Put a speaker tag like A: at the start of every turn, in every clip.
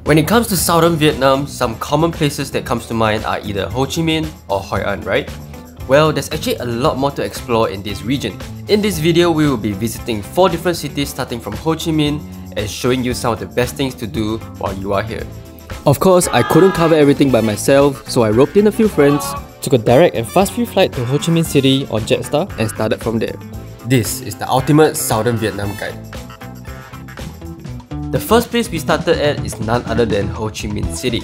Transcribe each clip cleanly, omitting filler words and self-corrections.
A: When it comes to southern Vietnam, some common places that comes to mind are either Ho Chi Minh or Hoi An, right? Well, there's actually a lot more to explore in this region. In this video, we will be visiting 4 different cities starting from Ho Chi Minh and showing you some of the best things to do while you are here. Of course, I couldn't cover everything by myself, so I roped in a few friends, took a direct and fast-free flight to Ho Chi Minh City on Jetstar and started from there. This is the ultimate Southern Vietnam guide. The first place we started at is none other than Ho Chi Minh City,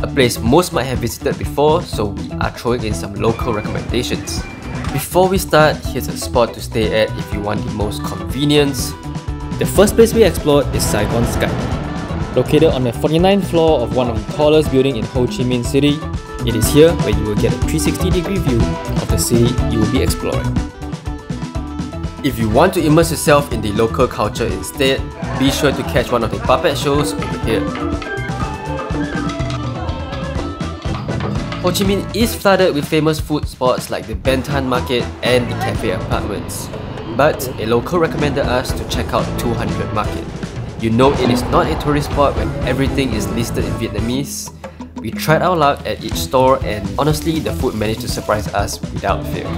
A: a place most might have visited before, so we are throwing in some local recommendations. Before we start, here's a spot to stay at if you want the most convenience. The first place we explored is Saigon Skydeck. Located on the 49th floor of one of the tallest buildings in Ho Chi Minh City, it is here where you will get a 360-degree view of the city you will be exploring. If you want to immerse yourself in the local culture instead, be sure to catch one of the puppet shows over here. Ho Chi Minh is flooded with famous food spots like the Thanh Market and the Café Apartments. But a local recommended us to check out 200 Market. You know it is not a tourist spot when everything is listed in Vietnamese. We tried our luck at each store and honestly the food managed to surprise us without fail.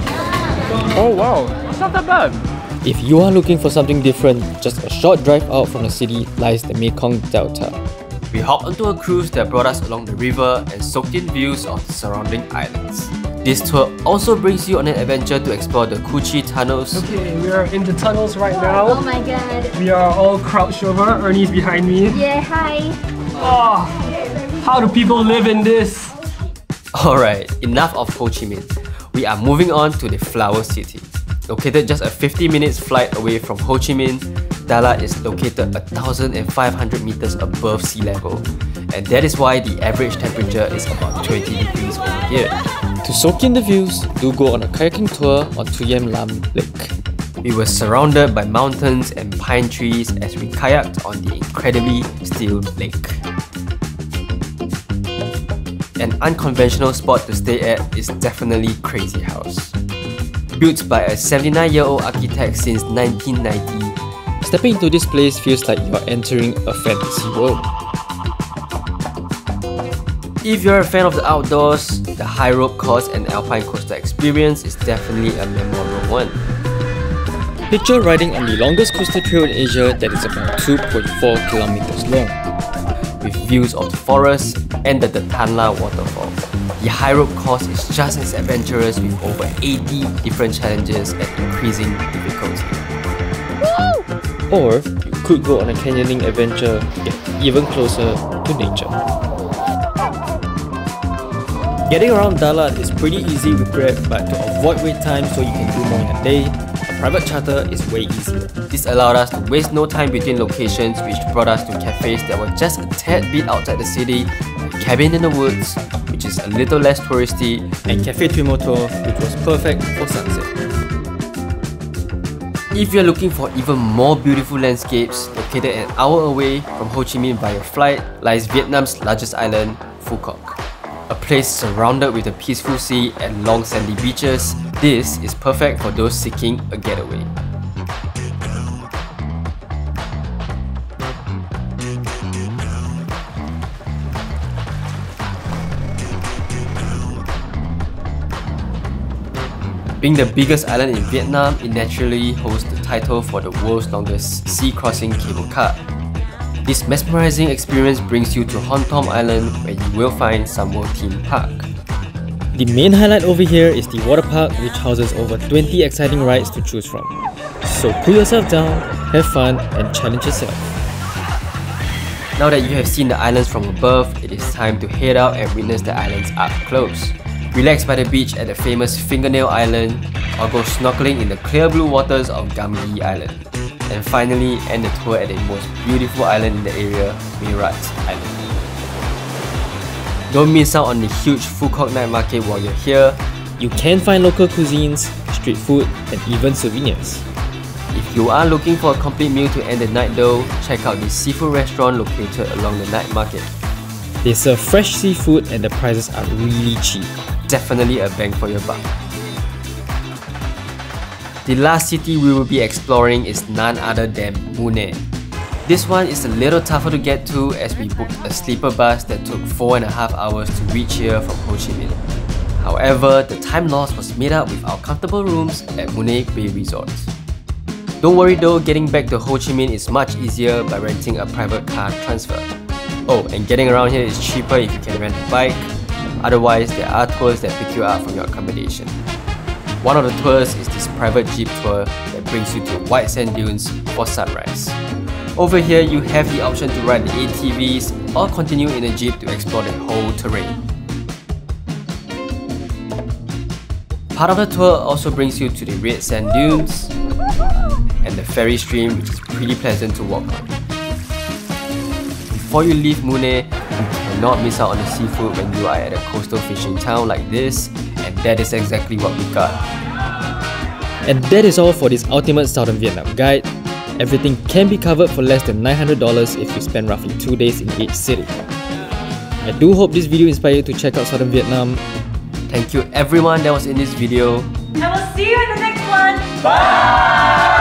B: Oh wow, it's not that bad.
A: If you are looking for something different, just a short drive out from the city lies the Mekong Delta. We hopped onto a cruise that brought us along the river and soaked in views of the surrounding islands. This tour also brings you on an adventure to explore the Cu Chi tunnels.
B: Okay, we are in the tunnels right now.
C: Oh my god.
B: We are all crouched over. Ernie's behind me.
C: Yeah, hi.
B: Oh, how do people live in this?
A: Alright, enough of Ho Chi Minh. We are moving on to the Flower City. Located just a 50 minutes flight away from Ho Chi Minh, Datanla is located 1,500 meters above sea level, and that is why the average temperature is about 20 degrees over here. To soak in the views, do go on a kayaking tour on Tuyen Lam Lake. We were surrounded by mountains and pine trees as we kayaked on the incredibly still lake. An unconventional spot to stay at is definitely Crazy House. Built by a 79-year-old architect since 1990, stepping into this place feels like you're entering a fantasy world. If you're a fan of the outdoors, the high rope course and Alpine coaster experience is definitely a memorable one. Picture riding on the longest coaster trail in Asia that is about 2.4 kilometers long, with views of the forest and the Datanla waterfall. The high rope course is just as adventurous with over 80 different challenges at increasing difficulty. Woo! Or you could go on a canyoning adventure to get even closer to nature. Getting around Datanla is pretty easy with Grab, but to avoid wait time so you can do more in a day, a private charter is way easier. This allowed us to waste no time between locations, which brought us to cafes that were just a tad bit outside the city, a cabin in the woods, which is a little less touristy, and Café Tui Mo To, which was perfect for sunset. If you're looking for even more beautiful landscapes, located an hour away from Ho Chi Minh via flight lies Vietnam's largest island, Phu Quoc. A place surrounded with a peaceful sea and long sandy beaches, this is perfect for those seeking a getaway. Being the biggest island in Vietnam, it naturally holds the title for the world's longest sea-crossing cable car. This mesmerizing experience brings you to Hon Thom Island, where you will find Sun World Theme Park. The main highlight over here is the water park, which houses over 20 exciting rides to choose from. So cool yourself down, have fun, and challenge yourself. Now that you have seen the islands from above, it is time to head out and witness the islands up close. Relax by the beach at the famous Fingernail Island, or go snorkeling in the clear blue waters of Gam Gi Island. And finally, end the tour at the most beautiful island in the area, Mirat Island. Don't miss out on the huge Phu Quoc night market while you're here. You can find local cuisines, street food, and even souvenirs. If you are looking for a complete meal to end the night though, check out the seafood restaurant located along the night market. They serve fresh seafood and the prices are really cheap. Definitely a bang for your buck. The last city we will be exploring is none other than Mui Ne. This one is a little tougher to get to as we booked a sleeper bus that took 4.5 hours to reach here from Ho Chi Minh. However, the time lost was made up with our comfortable rooms at Mui Ne Bay Resort. Don't worry though, getting back to Ho Chi Minh is much easier by renting a private car transfer. Oh, and getting around here is cheaper if you can rent a bike. Otherwise, there are tours that pick you up from your accommodation. One of the tours is this private jeep tour that brings you to white sand dunes for sunrise. Over here, you have the option to ride the ATVs or continue in a jeep to explore the whole terrain. Part of the tour also brings you to the red sand dunes and the ferry stream, which is pretty pleasant to walk on. Before you leave Mui Ne, you cannot miss out on the seafood when you are at a coastal fishing town like this, and that is exactly what we got.
C: And that is all for this ultimate Southern Vietnam guide. Everything can be covered for less than $900 if you spend roughly 2 days in each city. I do hope this video inspired you to check out Southern Vietnam.
A: Thank you everyone that was in this video.
D: I will see you in the next one. Bye!